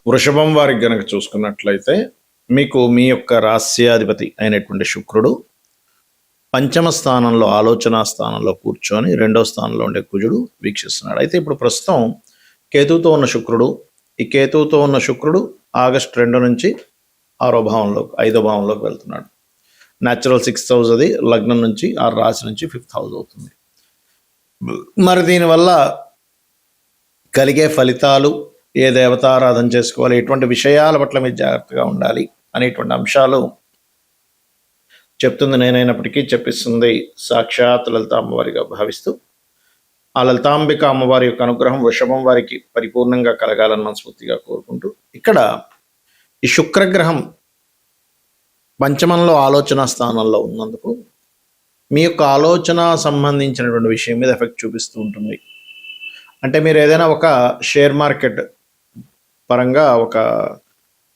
వృషభం వారికి గనక చూసుకున్నట్లయితే మీకు మీ యొక్క రాస్యాధిపతి అయినటువంటి శుక్రుడు పంచమ స్థానంలో ఆలోచనా స్థానంలో కూర్చొని రెండో స్థానంలో ఉండే కుజుడు వీక్షిస్తున్నాడు. అయితే ఇప్పుడు ప్రస్తుతం కేతువుతో ఉన్న శుక్రుడు కేతువుతో ఉన్న శుక్రుడు ఆగస్టు 2 నుంచి 6వ భావంలోకి 5వ భావంలోకి వెళ్తున్నాడు. న్యాచురల్ 6th హౌస్ అది లగ్నం నుంచి ఆ రాశి నుంచి 5th హౌస్ అవుతుంది. మరి దీనివల్ల కలిగే ఫలితాలు, ఏ దేవతారాధన చేసుకోవాలి, ఎటువంటి విషయాల పట్ల మీరు జాగ్రత్తగా ఉండాలి అనేటువంటి అంశాలు చెప్తుంది నేనైనప్పటికీ చెప్పిస్తుంది సాక్షాత్ లలిత అమ్మవారిగా భావిస్తూ ఆ లలితాంబిక అమ్మవారి యొక్క అనుగ్రహం వృషభం వారికి పరిపూర్ణంగా కలగాలని మనస్ఫూర్తిగా కోరుకుంటూ, ఇక్కడ ఈ శుక్రగ్రహం పంచమంలో ఆలోచన స్థానంలో ఉన్నందుకు మీ యొక్క ఆలోచన సంబంధించినటువంటి విషయం మీద ఎఫెక్ట్ చూపిస్తూ ఉంటుంది. అంటే మీరు ఏదైనా ఒక షేర్ మార్కెట్ పరంగా ఒక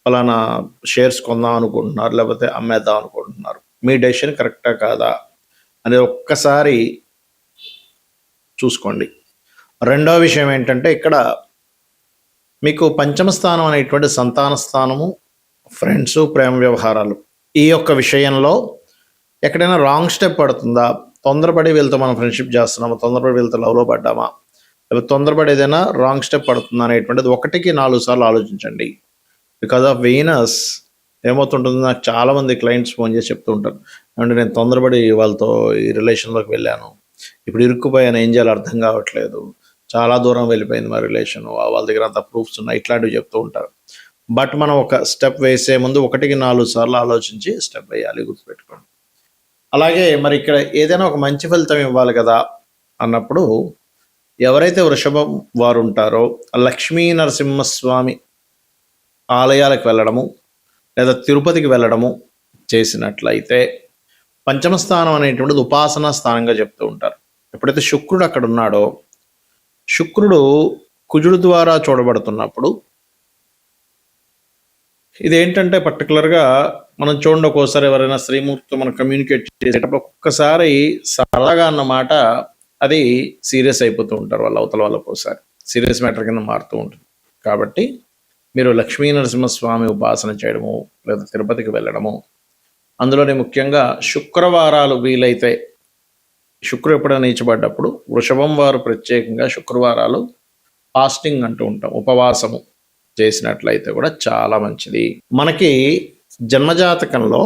ఫలానా షేర్స్ కొందాం అనుకుంటున్నారు, లేకపోతే అమ్మేద్దాం అనుకుంటున్నారు, మీ డెసిషన్ కరెక్టా కాదా అనేది ఒక్కసారి చూసుకోండి. రెండవ విషయం ఏంటంటే, ఇక్కడ మీకు పంచమ స్థానం అనేటువంటి సంతాన స్థానము, ఫ్రెండ్స్, ప్రేమ వ్యవహారాలు, ఈ యొక్క విషయంలో ఎక్కడైనా రాంగ్ స్టెప్ పడుతుందా, తొందరపడి వీళ్ళతో మనం ఫ్రెండ్షిప్ చేస్తున్నామా, తొందరపడి వీళ్ళతో లవ్లో పడ్డామా, లేకపోతే తొందరపడి ఏదైనా రాంగ్ స్టెప్ పడుతుందా అనేటువంటిది 1కి 4 సార్లు ఆలోచించండి. బికాజ్ ఆఫ్ వీనస్ ఏమవుతుంటుంది, నాకు చాలామంది క్లయింట్స్ ఫోన్ చేసి చెప్తూ ఉంటారు, అంటే నేను తొందరపడి వాళ్ళతో ఈ రిలేషన్లోకి వెళ్ళాను, ఇప్పుడు ఇరుక్కుపోయాను, ఏం చేయాలో అర్థం కావట్లేదు, చాలా దూరం వెళ్ళిపోయింది మా రిలేషన్, వాళ్ళ దగ్గర అంత ప్రూఫ్స్ ఉన్నాయి, ఇట్లాంటివి చెప్తూ ఉంటారు. బట్ మనం ఒక స్టెప్ వేసే ముందు 1కి 4 సార్లు ఆలోచించి స్టెప్ వేయాలి, గుర్తుపెట్టుకోండి. అలాగే మరి ఇక్కడ ఏదైనా ఒక మంచి ఫలితం ఇవ్వాలి కదా అన్నప్పుడు ఎవరైతే వృషభం వారు ఉంటారో లక్ష్మీ నరసింహస్వామి ఆలయాలకు వెళ్ళడము లేదా తిరుపతికి వెళ్ళడము చేసినట్లయితే పంచమ స్థానం అనేటువంటిది ఉపాసనా స్థానంగా చెప్తూ ఉంటారు. ఎప్పుడైతే శుక్రుడు అక్కడ ఉన్నాడో, శుక్రుడు కుజుడు ద్వారా చూడబడుతున్నప్పుడు ఇదేంటంటే పర్టికులర్గా మనం చూడండి, ఒక్కోసారి ఎవరైనా స్త్రీమూర్తితో మనం కమ్యూనికేట్ చేసేటప్పుడు ఒక్కొక్కసారి సరదాగా అన్నమాట అది సీరియస్ అయిపోతూ ఉంటారు వాళ్ళ అవతల వాళ్ళకి, ఒకసారి సీరియస్ మ్యాటర్ కింద మారుతూ ఉంటుంది. కాబట్టి మీరు లక్ష్మీ నరసింహస్వామి ఉపాసన చేయడము లేదా తిరుపతికి వెళ్ళడము, అందులోనే ముఖ్యంగా శుక్రవారాలు వీలైతే, శుక్రుడు ఎప్పుడైనా నీచబడ్డప్పుడు వృషభం వారు ప్రత్యేకంగా శుక్రవారాలు ఫాస్టింగ్ అంటూ ఉంటాం, ఉపవాసము చేసినట్లయితే కూడా చాలా మంచిది. మనకి జన్మజాతకంలో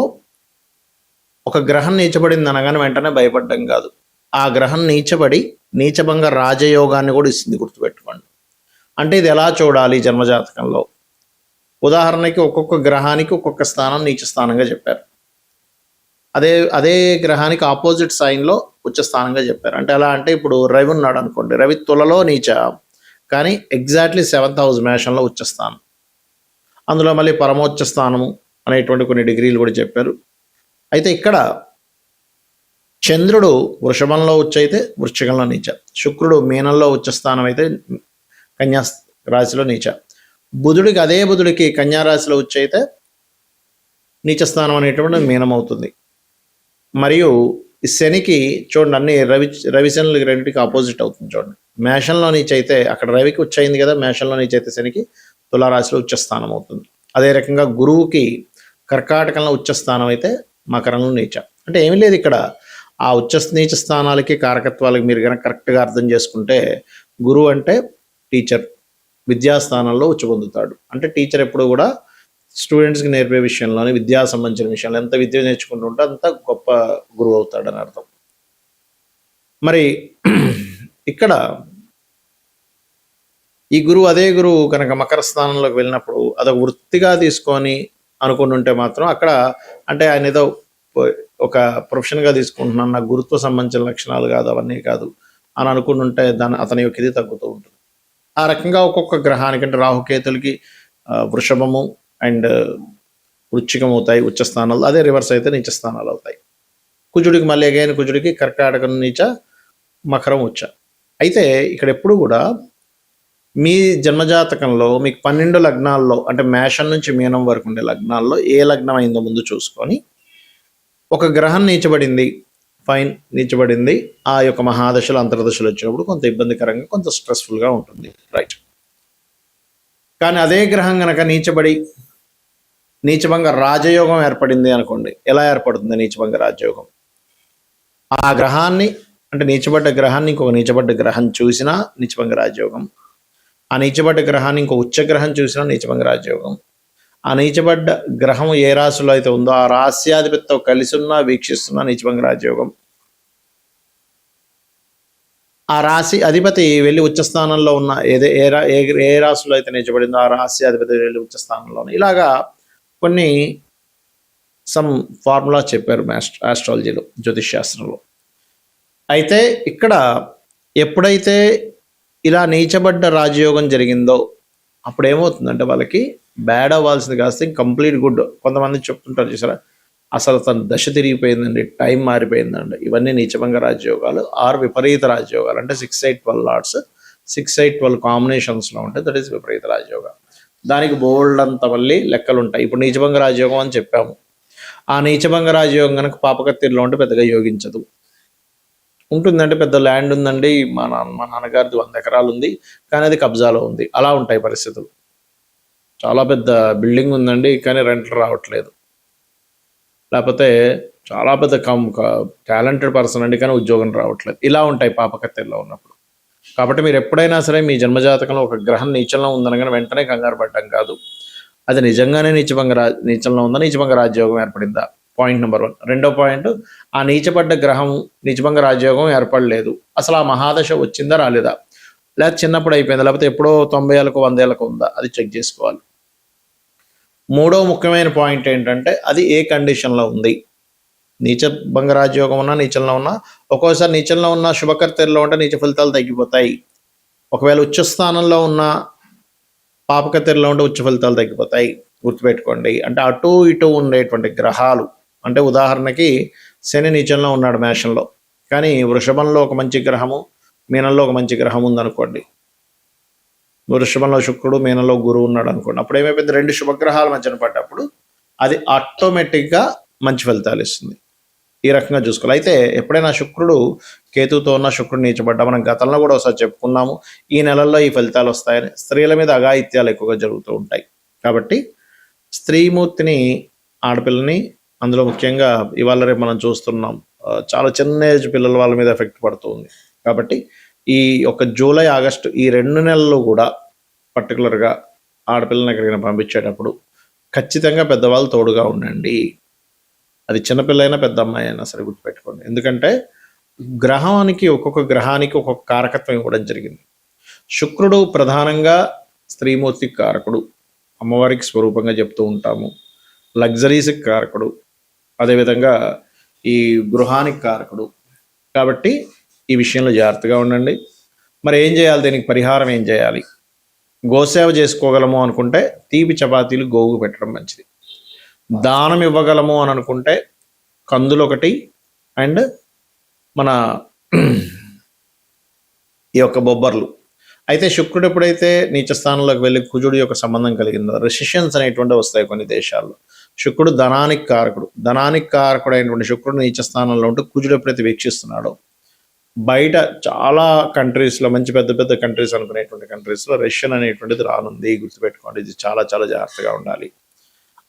ఒక గ్రహం నీచబడింది అనగానే వెంటనే భయపడ్డం కాదు, ఆ గ్రహం నీచబడి నీచభంగ రాజయోగాన్ని కూడా ఇస్తుంది, గుర్తుపెట్టుకోండి. అంటే ఇది ఎలా చూడాలి జన్మజాతకంలో, ఉదాహరణకి ఒక్కొక్క గ్రహానికి ఒక్కొక్క స్థానం నీచ స్థానంగా చెప్పారు, అదే గ్రహానికి ఆపోజిట్ సైన్లో ఉచ్చ స్థానంగా చెప్పారు. అంటే ఎలా అంటే, ఇప్పుడు రవి ఉన్నాడు అనుకోండి, రవి తులలో నీచ, కానీ ఎగ్జాక్ట్లీ 7th హౌస్ మేషంలో ఉచ్చ స్థానం, అందులో మళ్ళీ పరమోచ్చ స్థానము అనేటువంటి కొన్ని డిగ్రీలు కూడా చెప్పారు. అయితే ఇక్కడ చంద్రుడు వృషభంలో ఉచ్చ అయితే వృశ్చికంలో నీచ, శుక్రుడు మీనంలో ఉచ్చ స్థానం అయితే కన్యా రాశిలో నీచ, అదే బుధుడికి కన్యా రాశిలో ఉచ్చ అయితే నీచ స్థానం అనేటువంటి మీనం అవుతుంది. మరియు ఈ శనికి చూడండి, అన్ని రవి శనులకి రెండింటికి ఆపోజిట్ అవుతుంది. చూడండి, మేషంలో నీచ అయితే అక్కడ రవికి ఉచ్చ అయింది కదా, మేషంలో నీచ అయితే శనికి తులారాశిలో ఉచ్చ స్థానం అవుతుంది. అదే రకంగా గురువుకి కర్కాటకంలో ఉచ్చ స్థానం అయితే మకరంలో నీచ. అంటే ఏమీ లేదు, ఇక్కడ ఆ ఉచ్చ నీచ స్థానాలకి కారకత్వాలకి మీరు కనుక కరెక్ట్గా అర్థం చేసుకుంటే, గురువు అంటే టీచర్, విద్యాస్థానంలో ఉచ్చ పొందుతాడు. అంటే టీచర్ ఎప్పుడు కూడా స్టూడెంట్స్కి నేర్పే విషయంలోని, విద్యా సంబంధించిన విషయంలో ఎంత విద్య నేర్చుకుంటూ ఉంటే అంత గొప్ప గురువు అవుతాడని అర్థం. మరి ఇక్కడ ఈ గురువు, అదే గురువు కనుక మకర స్థానంలోకి వెళ్ళినప్పుడు అదొక వృత్తిగా తీసుకొని అనుకుంటుంటే మాత్రం అక్కడ అంటే ఆయన ఏదో ఒక ప్రొఫెషన్గా తీసుకుంటున్నాను, నాకు గురుత్వ సంబంధించిన లక్షణాలు కాదు, అవన్నీ కాదు అని అనుకుంటుంటే అతని యొక్క ఇది తగ్గుతూ ఉంటుంది. ఆ రకంగా ఒక్కొక్క గ్రహానికి, అంటే రాహుకేతులకి వృషభము అండ్ వృశ్చికం అవుతాయి ఉచ్చ స్థానాలు, అదే రివర్స్ అయితే నీచ స్థానాలు అవుతాయి. కుజుడికి మళ్ళీ అగైన్ కుజుడికి కర్కాటకం నీచ, మకరం ఉచ్చ. అయితే ఇక్కడ ఎప్పుడు కూడా మీ జన్మజాతకంలో మీకు 12 లగ్నాల్లో, అంటే మేషం నుంచి మీనం వరకు ఉండే లగ్నాల్లో ఏ లగ్నం అయిందో ముందు చూసుకొని, ఒక గ్రహం నీచబడింది, ఫైన్, నీచబడింది, ఆ యొక్క మహాదశలు అంతర్దశలు వచ్చినప్పుడు కొంత ఇబ్బందికరంగా, కొంత స్ట్రెస్ఫుల్గా ఉంటుంది, రైట్. కానీ అదే గ్రహం గనక నీచభంగ రాజయోగం ఏర్పడింది అనుకోండి. ఎలా ఏర్పడుతుంది నీచభంగ రాజయోగం? ఆ గ్రహాన్ని అంటే నీచబడ్డ గ్రహాన్ని ఇంకొక నీచబడ్డ గ్రహం చూసినా నీచభంగ రాజయోగం. ఆ నీచబడ్డ గ్రహాన్ని ఇంకో ఉచ్చగ్రహం చూసినా నీచభంగ రాజయోగం. ఆ నీచబడ్డ గ్రహం ఏ రాశిలో అయితే ఉందో ఆ రాశ్యాధిపతితో కలిసి ఉన్నా వీక్షిస్తున్నా నీచభంగ రాజయోగం. ఆ రాశి అధిపతి వెళ్ళి ఉచ్చస్థానంలో ఉన్న ఏ రాశిలో అయితే నీచబడిందో ఆ రాశ్యాధిపతి వెళ్ళి ఉచ్చస్థానంలో ఉన్న ఇలాగా కొన్ని ఫార్ములా చెప్పారు ఆస్ట్రాలజీలో, జ్యోతిష్ శాస్త్రంలో. అయితే ఇక్కడ ఎప్పుడైతే ఇలా నీచబడ్డ రాజయోగం జరిగిందో అప్పుడు ఏమవుతుందంటే వాళ్ళకి బ్యాడ్ అవ్వాల్సింది కాస్త కంప్లీట్ గుడ్. కొంతమంది చెప్తుంటారు చూసారా, అసలు తన దశ తిరిగిపోయిందండి, టైం మారిపోయిందండి. ఇవన్నీ నీచభంగ రాజయోగాలు ఆర్ విపరీత రాజయోగాలు. అంటే 6, 8, 12 లాట్స్ 6, 8, 12 కాంబినేషన్స్లో ఉంటాయి. దట్ ఈస్ విపరీత రాజయోగ. దానికి బోల్డ్ అంత మళ్ళీ లెక్కలు ఉంటాయి. ఇప్పుడు నీచభంగ రాజయోగం అని చెప్పాము. ఆ నీచభంగ రాజయోగం కనుక పాపకత్తిరిలో ఉంటే పెద్దగా యోగించదు. ఉంటుందంటే పెద్ద ల్యాండ్ ఉందండి, మా నాన్నగారిది 100 ఎకరాలు ఉంది, కానీ అది కబ్జాలో ఉంది. అలా ఉంటాయి పరిస్థితులు. చాలా పెద్ద బిల్డింగ్ ఉందండి, కానీ రెంట్లు రావట్లేదు. లేకపోతే చాలా పెద్ద టాలెంటెడ్ పర్సన్ అండి, కానీ ఉద్యోగం రావట్లేదు. ఇలా ఉంటాయి పాపకత్తెల్లో ఉన్నప్పుడు. కాబట్టి మీరు ఎప్పుడైనా సరే మీ జన్మజాతకంలో ఒక గ్రహం నీచంలో ఉందనగానే వెంటనే కంగారు పడ్డం కాదు. అది నిజంగానే నీచంలో ఉందా, నీచభంగ రాజయోగం ఏర్పడిందా? Point number 1. రెండో పాయింట్, ఆ నీచపడ్డ గ్రహం నీచభంగ రాజయోగం ఏర్పడలేదు, అసలు ఆ మహాదశ వచ్చిందా రాలేదా, లేదా చిన్నప్పుడు అయిపోయిందా, లేకపోతే ఎప్పుడో 90 ఏళ్ళకు 100 ఏళ్ళకు ఉందా, అది చెక్ చేసుకోవాలి. మూడో ముఖ్యమైన పాయింట్ ఏంటంటే అది ఏ కండిషన్లో ఉంది. నీచభంగ రాజయోగం ఉన్నా నీచంలో ఉన్నా, ఒక్కోసారి నీచంలో ఉన్న శుభకర్తెల్లో ఉంటే నీచ ఫలితాలు తగ్గిపోతాయి. ఒకవేళ ఉచ్చస్థానంలో ఉన్న పాపకత్తెల్లో ఉంటే ఉచ్చ ఫలితాలు తగ్గిపోతాయి. గుర్తుపెట్టుకోండి. అంటే అటు ఇటు ఉండేటువంటి గ్రహాలు, అంటే ఉదాహరణకి శని నీచంలో ఉన్నాడు మేషంలో, కానీ వృషభంలో ఒక మంచి గ్రహము, మీనంలో ఒక మంచి గ్రహం ఉందనుకోండి. వృషభంలో శుక్రుడు, మీనంలో గురువు ఉన్నాడు అనుకోండి. అప్పుడు ఏమైపోయింది, 2 శుభగ్రహాల మధ్యన పడ్డప్పుడు అది ఆటోమేటిక్గా మంచి ఫలితాలు ఇస్తుంది. ఈ రకంగా చూసుకోవాలి. అయితే ఎప్పుడైనా శుక్రుడు కేతుతో ఉన్న శుక్రుడు నీచబడ్డా, మనం గతంలో కూడా ఒకసారి చెప్పుకున్నాము, ఈ నెలల్లో ఈ ఫలితాలు వస్తాయని. స్త్రీల మీద అఘాయిత్యాలు ఎక్కువగా జరుగుతూ ఉంటాయి. కాబట్టి స్త్రీమూర్తిని, ఆడపిల్లని, అందులో ముఖ్యంగా ఇవాళ రేపు మనం చూస్తున్నాం చాలా చిన్న ఏజ్ పిల్లల వాళ్ళ మీద ఎఫెక్ట్ పడుతుంది. కాబట్టి ఈ ఒక జూలై, ఆగస్టు ఈ 2 నెలలు కూడా పర్టికులర్గా ఆడపిల్లని ఎక్కడికైనా పంపించేటప్పుడు ఖచ్చితంగా పెద్దవాళ్ళు తోడుగా ఉండండి. అది చిన్నపిల్ల అయినా పెద్ద అమ్మాయి అయినా సరే గుర్తుపెట్టుకోండి. ఎందుకంటే ఒక్కొక్క గ్రహానికి ఒక్కొక్క కారకత్వం ఇవ్వడం జరిగింది. శుక్రుడు ప్రధానంగా స్త్రీమూర్తికి కారకుడు, అమ్మవారికి స్వరూపంగా చెప్తూ ఉంటాము. లగ్జరీస్కి కారకుడు, అదేవిధంగా ఈ గృహానికి కారకుడు. కాబట్టి ఈ విషయంలో జాగ్రత్తగా ఉండండి. మరి ఏం చేయాలి, దీనికి పరిహారం ఏం చేయాలి? గోసేవ చేసుకోగలము అనుకుంటే తీపి చపాతీలు గోగు పెట్టడం మంచిది. దానం ఇవ్వగలము అని అనుకుంటే కందులు 1 అండ్ మన ఈ యొక్క బొబ్బర్లు. అయితే శుక్రుడు ఎప్పుడైతే నీచ స్థానంలోకి వెళ్ళి కుజుడు యొక్క సంబంధం కలిగిందో రెసిషన్స్ అనేటువంటి వస్తాయి కొన్ని దేశాల్లో. శుక్రుడు ధనానికి కారకుడు అయినటువంటి శుక్రుడు నీచ స్థానంలో ఉంటూ కుజుడు ఎప్పుడైతే వీక్షిస్తున్నాడో బయట చాలా కంట్రీస్లో, మంచి పెద్ద పెద్ద కంట్రీస్ అనుకునేటువంటి కంట్రీస్లో రెసిషన్ అనేటువంటిది రానుంది. గుర్తుపెట్టుకోండి, ఇది చాలా చాలా జాగ్రత్తగా ఉండాలి.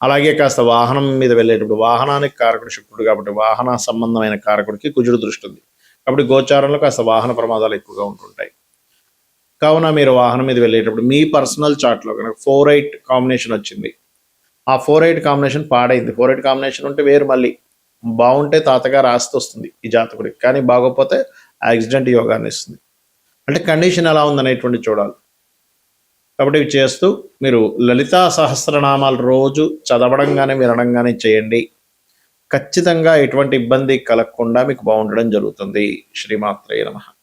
అలాగే కాస్త వాహనం మీద వెళ్ళేటప్పుడు వాహనానికి కారకుడు శుక్రుడు కాబట్టి వాహన సంబంధమైన కారకుడికి కుజుడు దృష్టి ఉంది. కాబట్టి గోచారంలో కాస్త వాహన ప్రమాదాలు ఎక్కువగా ఉంటుంటాయి. కావున మీరు వాహనం మీద వెళ్ళేటప్పుడు మీ పర్సనల్ చార్ట్లో కనుక 4-8 కాంబినేషన్ వచ్చింది, ఆ 4-8 కాంబినేషన్ పాడైంది. 4-8 కాంబినేషన్ ఉంటే వేరు, మళ్ళీ బాగుంటే తాతగారు ఆస్తి వస్తుంది ఈ జాతకుడికి, కానీ బాగోకపోతే యాక్సిడెంట్ యోగాన్ని ఇస్తుంది. అంటే కండిషన్ ఎలా ఉందనేటువంటి చూడాలి. కాబట్టి ఇవి చేస్తూ మీరు లలితా సహస్రనామాలు రోజు చదవడంగానే వినడంగానే చేయండి. ఖచ్చితంగా ఎటువంటి ఇబ్బంది కలగకుండా మీకు బాగుండడం జరుగుతుంది. శ్రీమాత్రే నమః.